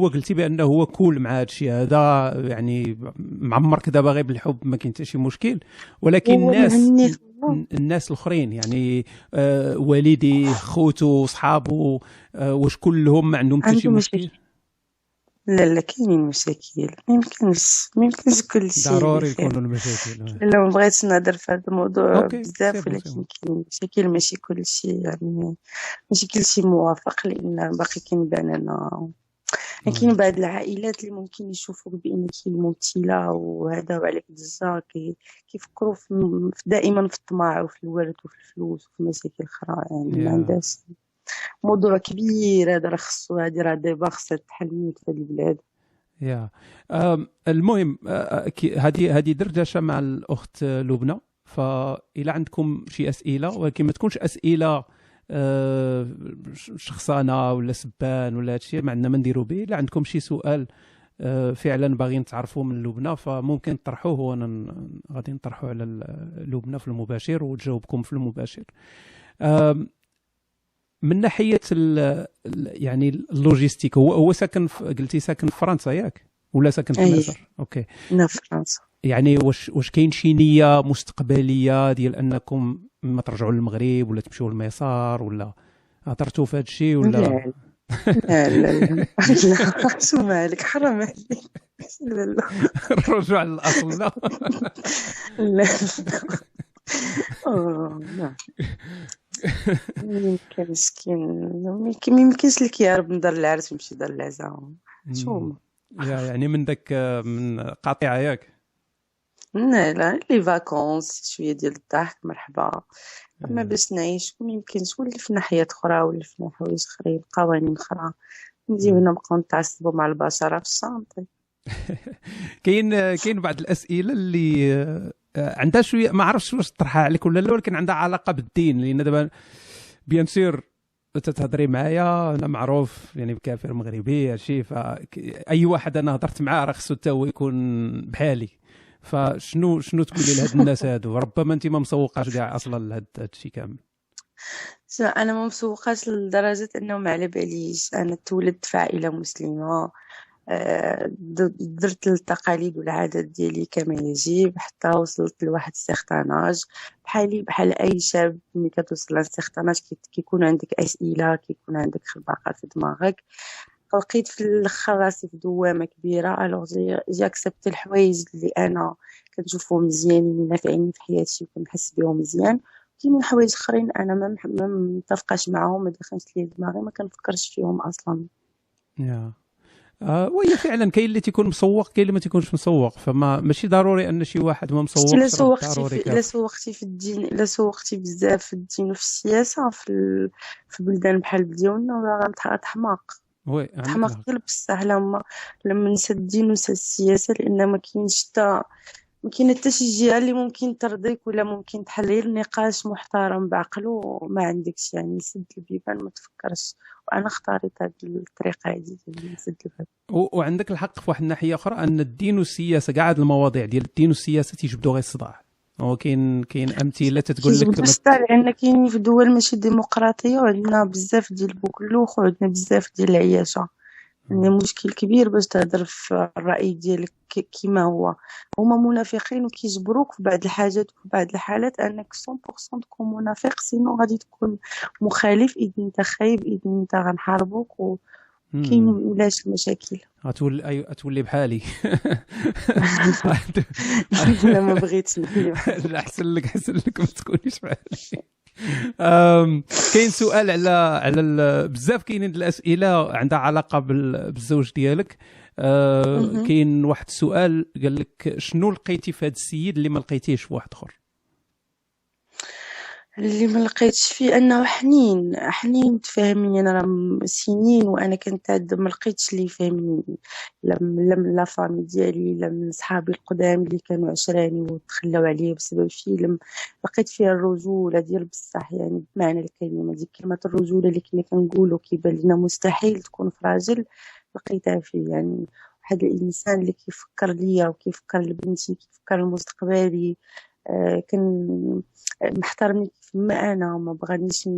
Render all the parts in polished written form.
هو قلتي بانه هو كول مع هذا الشيء هذا، يعني معمر كذا باغي بالحب ما كاين حتى شي مشكل، ولكن هو مهني. الناس الاخرين يعني والديه خوتو صحابو واش كلهم ما عندهم حتى شي عنده مشكل؟ مشاكل. لا كاينين مشاكل، ما يمكنش كل شيء ضروري بخير. يكونوا المشاكل. لا ما بغيتش نهضر في هذا الموضوع اوكي سي بزاف، بون سي ولكن بون. كاين مشاكل، ماشي كل شيء يعني، ماشي كل شيء موافق، لان باقي كنبان انا كاين بعض العائلات اللي ممكن يشوفوك بانك ممثله وهذا، وعليك دزا كيفكروا دائما في الطمع وفي الورث وفي الفلوس وفي مشاكل اخرى، يعني ما يا عندهاش. موضوع كبير هذا، راه خصو هذه راه دابا خصها تحل في هذه البلاد. يا المهم هذه دردشه مع الاخت لبنى، فإلا عندكم شي اسئله، ولكن ما تكونش اسئله شخصانه ولا سبان ولا هادشي، ما عندنا ما نديرو به. الا عندكم شي سؤال فعلا باغيين تعرفوا من لبنى فممكن تطرحوه، وانا غادي نطرحه على لبنى في المباشر وتجاوبكم في المباشر. من ناحيه يعني اللوجيستيك، هو ساكن قلتي ساكن في فرنسا ياك ولا ساكن في مصر؟ اوكي. هنا في فرنسا. يعني واش كاين شي نيه مستقبليه ديال انكم ما ترجعوا للمغرب ولا تمشيو لمصر، ولا هضرتوا في هذا الشيء ولا؟ لا شو مالك، حرام عليك. لا الرجوع للاصل لا. لا لا يمكن مسكين، ما يمكنش لك يا رب ندار العرس ويمشي دار العزاء. شو يعني من داك من قاطعه ياك؟ لا لي فاكونس شويه ديال الضحك مرحبا، اما باش نعيش ما يمكنش، ولفنا حياه اخرى ولفنا حوايج اخرين قوانين اخرى، نجيو هنا نبقاو نتعصبوا مع البشره في الشانطي. كاين بعض الاسئله اللي عندها شويه، ما عرفتش واش طرحها عليك ولا لا، ولكن عندها علاقه بالدين، لان دابا بيان سور تتهضري معايا انا معروف يعني بكافر مغربي هادشي، فاي واحد انا هضرت معاه راه خصو حتى هو يكون بحالي. فشنو تقولي لهاد الناس هادو؟ ربما انت ما مسوقاش كاع اصلا لهاد الشيء كامل. انا ما مسوقاش لدرجه انه ما على باليش، انا تولدت في عائله مسلمه، درت التقاليد والعادات ديالي كما يجب حتى وصلت لواحد السيغتاناج، بحالي بحال اي شاب ملي كتوصل للسيغتاناج كيكون عندك اسئله، كيكون عندك خربقه في دماغك. لقيت في الاخر راسي في دوامه كبيره، الوغ جي اكسبت الحوايج اللي انا كنشوفهم مزيانين نافعيني في حياتي وكنحس بهم مزيان، كاين حوايج اخرين انا ما متفقاش معاهم، ما دخلش لي دماغي، ما كنفكرش فيهم اصلا. وهي فعلا كاين اللي تيكون مسوق، كاين اللي ما تيكونش مسوق، فما ماشي ضروري ان شي واحد ما مسوقش راه ضروري كافر. لا سوقتي في الدين، لا سوقتي بزاف في الدين وفي السياسه في بلدان بحال ديالنا، راه تحماق. وي تحماق غير بصح لما نسى الدين ونسى السياسه، لان ما كاين حتى شي جهه اللي ممكن ترضيك ولا ممكن تحلل نقاش محترم بعقل، وما عندكش يعني سد البيبان ما تفكرش، وانا اختاريت هذه الطريقه هذه ديال نسد البيبان. وعندك الحق في واحد الناحيه اخرى، ان الدين والسياسه كاع هاد المواضيع ديال الدين والسياسه تيجبدوا غير الصداع. هو كاين امثله تتقول لك لان كاين في دول ماشي ديمقراطيه، وعندنا بزاف ديال البوكلوخ، وعندنا بزاف ديال العياشه، يعني مشكل كبير باش تهضر في الرأي ديالك كما هو. هما منافقين وكيجبروك في بعض الحاجات وفي بعض الحالات انك 100% تكون منافق، سينو غادي تكون مخالف، اذا انت خايب، اذا انت غنحاربوك وكاين ولاش المشاكل. غتولي بحالي. لا ما بغيتش نولي لا احسن لك ما تكونيش بحالي. كاين سؤال على بزاف كاينين الاسئله عندها علاقه بالزوج ديالك. كاين واحد السؤال قال لك شنو لقيتي في هذا السيد اللي ما لقيتيهش في واحد اخر؟ اللي ما لقيتش فيه انه حنين متفاهمين، انا سنين وانا كنت ما لقيتش اللي يفهمني، لا فامي ديالي، لا من صحابي القدام اللي كانوا عشراني وتخلاو عليا بسبب فيلم. لقيت فيها الرجوله ديال بصح، يعني بمعنى الكلمه، ديك كلمه الرجوله اللي كنا كنقولوا كيبان لنا مستحيل تكون في راجل، لقيتها فيه. يعني واحد الانسان اللي كيفكر ليا وكيفكر لبنتي، كيفكر لمستقبلي، كان محترمني كيف ما انا، ما بغانيش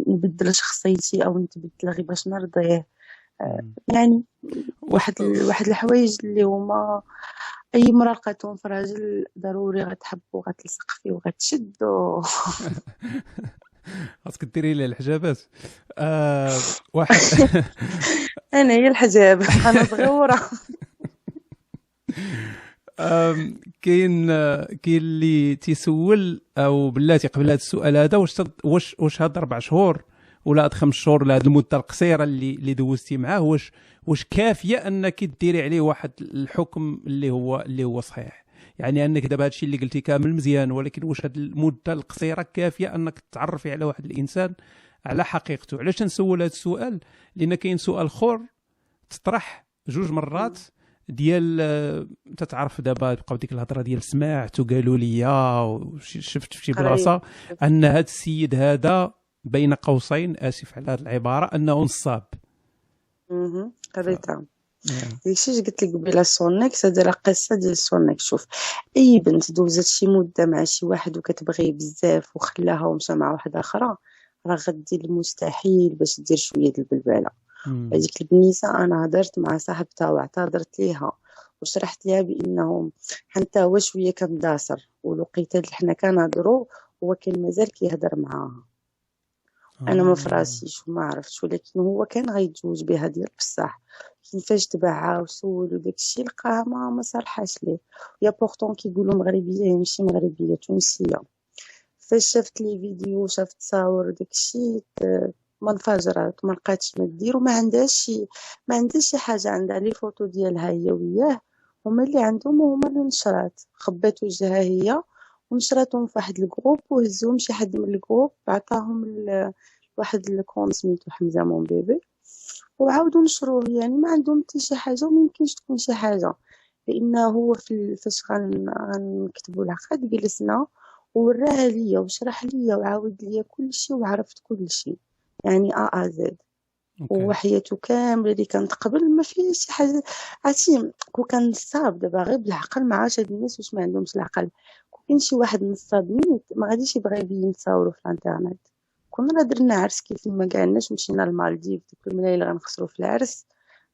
نبدل شخصيتي او نتبدل غير باش نرضيه. يعني واش واحد الحوايج اللي هما اي مرة لقاتهم في راجل ضروري غتحب وغتلصق فيه وغتشد خاصك ديري ليه الحجابات. واحد انا هي الحجاب انا صغيرة. كاين اللي تيسول او بلاتي قبل هذا السؤال هذا، واش هاد 4 شهور ولا هاد 5 شهور ولا هاد المده القصيره اللي دوزتي معاه، واش كافيه انك ديري عليه واحد الحكم اللي هو صحيح؟ يعني انك دابا هادشي اللي قلتي كامل مزيان، ولكن واش هاد المده القصيره كافيه انك تعرفي على واحد الانسان على حقيقته؟ علاش نسول هذا السؤال؟ لان كاين سؤال اخر تطرح 2 مرات ديال تتعرف دابا تبقاو ديك الهضره ديال سمعت وقالوا لي وشفت في شي قريب. بلاصه ان هذا السيد هذا بين قوسين، اسف على هذه العباره، انه نصاب. قريتها. داكشي قلت لك قبيله سونيكس، هذه راه قصه ديال سونيكس. شوف، اي بنت دوزت شي مده مع شي واحد وكتبغيه بزاف وخلاها ومشى مع واحده اخرى، راه غدير المستحيل باش دير شويه ديال البلبله. هذيك البنيته انا هضرت مع صاحبتها واعتذرت ليها وشرحت لها بانه حتى هو شويه كان داسر، ولقيت اللي حنا كنهضروا هو كان مازال كيهضر معاها. انا ما فراسيش وما عرفتش، ولكن هو كان غيتزوج بها ديال بصح. كيفاش تبعها وسولو داكشي لقاها ما صالحاش ليه. يا بورطون كيقولوا مغربيه، هي ماشي مغربيه، تونسيه. فاش شافت لي فيديو شافت تصاور داكشي ما انفجرت، ما لقاتش ما دير، وما عندهاش شي حاجه. عندها لي فوتو ديالها هي وياه هما اللي عندهم، وهما اللي نشرات. خبات وجهها هي ونشراتهم في واحد الجروب، وهزوهم شي حد من الجروب عطاهم واحد الكونت سميتو حمزه مون بيبي، وعاودوا نشروه. يعني ما عندهم حتى شي حاجه، وما يمكنش تكون شي حاجه، لانه هو فاش غنكتبوا العقد جلسنا ووراها ليا وشرح ليا وعاود ليا كلشي وعرفت كلشي، يعني زد. وحياته كامله اللي كانت قبل ما فيها شي حاجه. عرفتي كون كان نصاب دابا غير بالعقل، ما عرفتش هاد الناس واش ما عندهمش العقل. كاين شي واحد نصاب ميت ما غاديش يبغي يبين يتصاوروا في الانترنت. كنا درنا عرس كيف ما قالناش، مشينا للمالديف ديك الملايه اللي غنخسروا في العرس،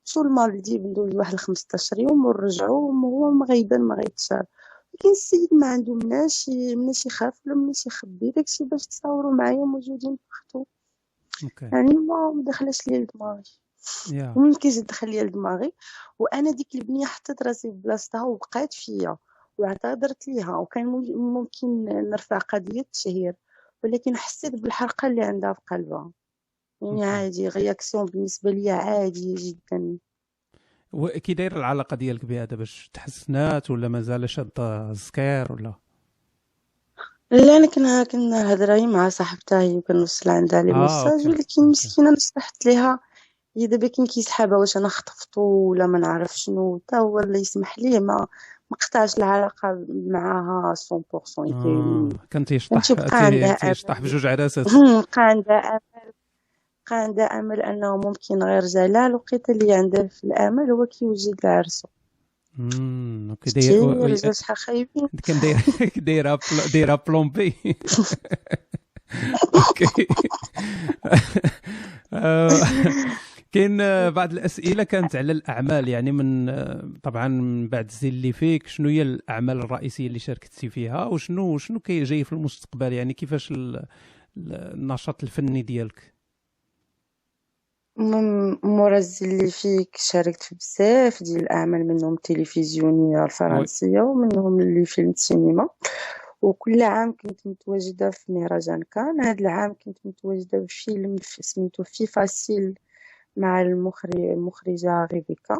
مشيو للمالديف ندوز واحد 15 يوم ونرجعوا وهو مغيبان ما غيتشار. لكن السيد ما عنده مناش يخاف ولا مناش يخبي داكشي باش تصاوروا معايا موجودين فختو. يعني ما دخلش لي لدماغي، ممكن تدخل لي لدماغي. وانا ديك البنيه حطيت راسي في بلاصتها وبقات فيا واعتذرت ليها، وكان ممكن نرفع قضيه تشهير، ولكن حسيت بالحرقه اللي عندها في قلبها. يعني عادي، رياكسيون بالنسبه لي عاديه جدا. وكي داير العلاقه ديالك بها دابا؟ باش تحسنات ولا مازال شاده السكير ولا؟ لا، انا كنا هضري مع صاحبتها هي وكنوصل عندها لي ميساج، ولكن مسكينه نصحت ليها هي دابا كاين كيسحابها واش انا خطفتو ولا ما نعرف شنو، حتى هو الله يسمح ليه ما قطعش العلاقه معاها 100%. كنت يشطح بجوج عراسات. عندها امل انه ممكن غير جلال، لقيت اللي عنده في الامل هو كيوجد العرسو. اوكي. داير شحال خايبين. كان دايره بلون بي. اوكي. كاين بعض الاسئله كانت على الاعمال، يعني من طبعا من بعد الزين اللي فيك، شنو هي الاعمال الرئيسيه اللي شاركتي فيها، وشنو كي جاي في المستقبل؟ يعني كيفاش النشاط الفني ديالك؟ مورا الزين اللي فيك شاركت في بزاف ديال الاعمال، منهم التلفزيونيه الفرنسيه ومنهم اللي فيلم السينما. وكل عام كنت متواجده في مهرجان كان. هذا العام كنت متواجده في فيلم سميتو في فاسيل مع المخرجه ريبيكا.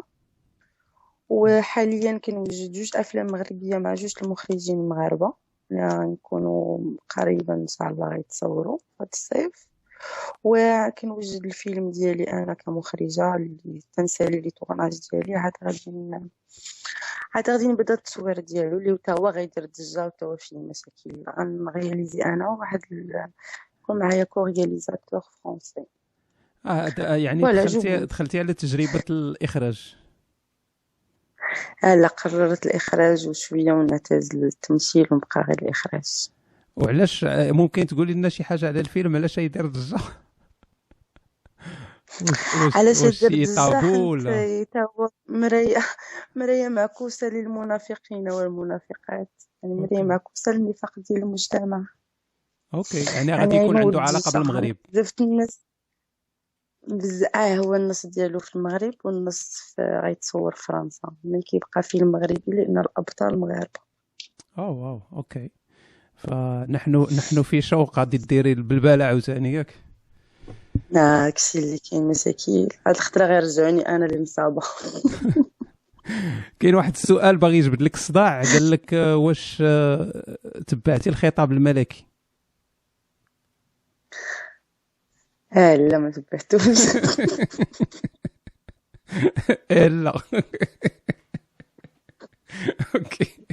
وحاليا كنوجد 2 افلام مغربيه مع 2 المخرجين مغاربه، نكونوا قريبا ان شاء الله غيتصوروا هذا الصيف. وكنوجد الفيلم ديالي انا كمخرجه اللي تنسالي لي طوناج ديالي، عاد غادي نبدا التصوير ديالو اللي حتى هو غيدير ضجه وحتى هو فيه مشاكل. غنغياليزي انا وواحد يكون معايا كورياليزاتور فرونسي. يعني دخلتي على تجربه الاخراج؟ لا، قررت الاخراج وشويه ونعتزل التمثيل ونبقى غير الاخراج. وعلاش؟ ممكن تقولي لنا شي حاجه على الفيلم علاش يدير ضجه؟ على واش شجر شي التفاح طابو انت ولا؟ تا هو مرية معكوسة للمنافقين والمنافقات، يعني مرية اوكي. معكوسة للنفاق ديال المجتمع. اوكي، يعني غادي يعني يكون عينو عنده علاقة ولديتها بالمغرب. بزاف د الناس هو النص ديالو في المغرب والنص غيتصور في فرنسا، ملي كيبقى فيه المغربي لأن الأبطال مغاربة. واو، اوكي. فنحن في شوق غادي ديري البلبالة عاوتاني ياك؟ داكشي اللي كاين مشاكل، هاد الخطرة غير رجعوني أنا اللي مصابة. كاين واحد السؤال باغي يجبد لك الصداع، قال لك واش تبعتي الخطاب الملكي؟ لا ما تبعتوش. لا. اوكي.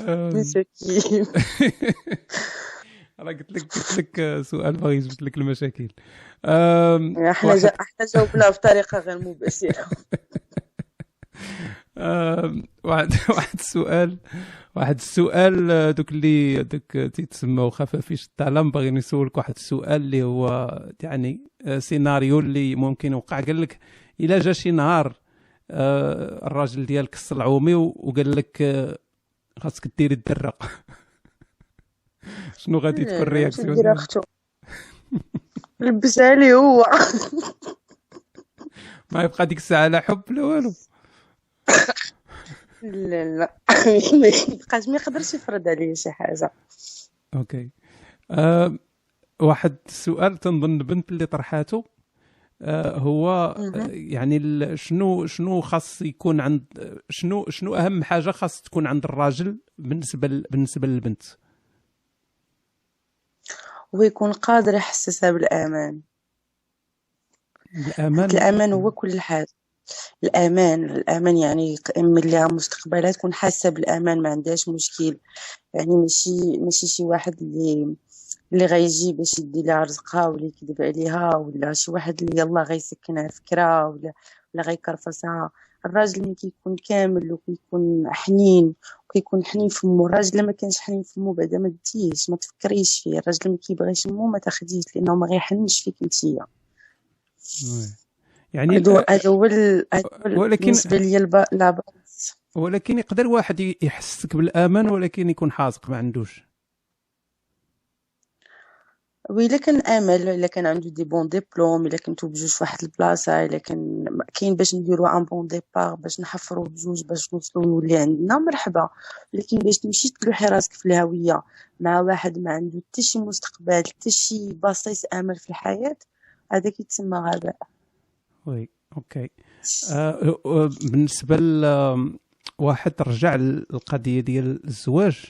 مشاكل. انا قلت لك سؤال باغي يجبد لك المشاكل. احنا واحد احنا جاوبناه بطريقة غير مباشرة. واحد السؤال دوك تيتسموا خفافيش الظلام، باغي نسولك واحد السؤال اللي هو يعني سيناريو اللي ممكن يوقع. قال لك الا جا شي نهار الراجل ديالك الصلعومي وقال لك خاصك ديري الدره، شنو غادي تكون لا لا ماشي الرياكسيون دير ديالك؟ اختو، لبسها لي هو. ما يبقى ديك الساعه لا حب لا والو. لا لا ما يقدرش يفرض عليا شي حاجة. اوكي. واحد السؤال تنظن بنت اللي طرحاته هو يعني شنو خاص يكون عند شنو اهم حاجه خاص تكون عند الراجل بالنسبه للبنت؟ ويكون قادر يحسسها بالأمان. الأمان هو كل حاجة. الأمان يعني تأمن لها مستقبلها، تكون حاسة بالأمان، ما عندهاش مشكل. يعني ماشي شي واحد اللي غيجي باش يدي لها رزقها ولا يكذب عليها، ولا شي واحد اللي يلا غيسكنها فكرة ولا غيكرفسها. الراجل اللي كيكون كامل وكيكون حنين فمو. الراجل لما كانش حنين فمو بعدا ما تديش، ما تفكريش فيه. الراجل ما كيبغيش مو ما تاخديش، لانه ما غيحنش فيك نتيا. يعني هذا هو ولكن بالنسبه ليا لاباس. ولكن يقدر واحد يحسسك بالامان ولكن يكون حاذق ما عندوش. وإلا كان امل، الا كان عنده دي بون ديبلوم، الا كنتو بجوج في واحد البلاصه، الا كاين باش نديرو ان بون ديبار، باش نحفروا بجوج باش نوصلوا نولي عندنا مرحبا. لكن باش تمشي تلوحي راسك في الهويه مع واحد ما عنده حتى شي مستقبل، حتى شي بصيص امل في الحياه، هذا كيتسمى غباء. وي اوكي. بالنسبه واحد رجع للقضيه ديال الزواج،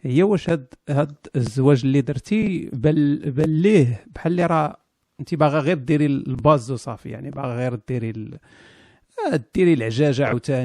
هي واش هاد الزواج اللي درتي بان ليه بحال اللي راه انت باغا غير ديري الباز وصافي، يعني باغا غير ديري العجاجه عاوتاني